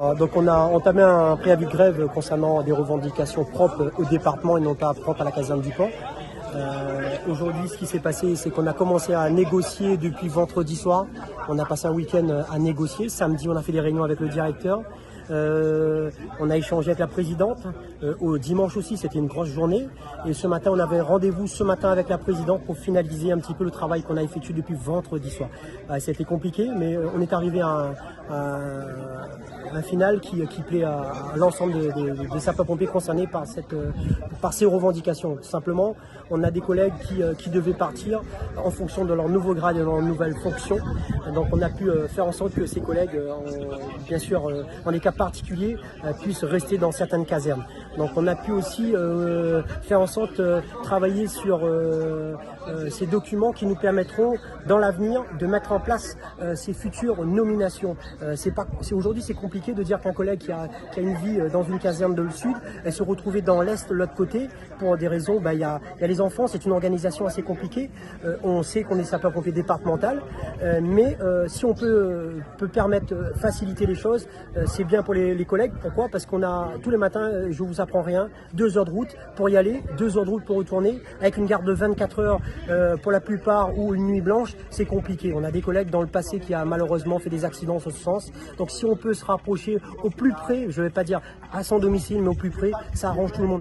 Donc on a entamé un préavis de grève concernant des revendications propres au département et non pas propres à la caserne du camp. Aujourd'hui, ce qui s'est passé, c'est qu'on a commencé à négocier depuis vendredi soir. On a passé un week-end à négocier. Samedi, on a fait des réunions avec le directeur. On a échangé avec la présidente. Au dimanche aussi, c'était une grosse journée. Et ce matin, on avait rendez-vous avec la présidente pour finaliser un petit peu le travail qu'on a effectué depuis vendredi soir. C'était compliqué, mais on est arrivé à un final qui plaît à l'ensemble des sapeurs-pompiers concernés par ces revendications. Simplement, on a des collègues qui devaient partir en fonction de leur nouveau grade et de leur nouvelle fonction. Donc on a pu faire en sorte que ces collègues, bien sûr, en des cas particuliers, puissent rester dans certaines casernes. Donc on a pu aussi faire en sorte de travailler sur ces documents qui nous permettront dans l'avenir de mettre en place ces futures nominations. Aujourd'hui c'est compliqué de dire qu'un collègue qui a une vie dans une caserne de le sud, elle se retrouver dans l'est de l'autre côté pour des raisons, il y a les enfants, c'est une organisation assez compliquée. On sait qu'on est sapeur-pompier départemental, mais si on peut permettre, faciliter les choses, c'est bien pour les collègues. Pourquoi? Parce qu'on a tous les matins, je vous apprends rien, 2 heures de route pour y aller, 2 heures de route pour retourner, avec une garde de 24 heures pour la plupart ou une nuit blanche, c'est compliqué. On a des collègues dans le passé qui a malheureusement fait des accidents en ce sens. Donc si on peut se rapprocher au plus près, je ne vais pas dire à son domicile, mais au plus près, ça arrange tout le monde.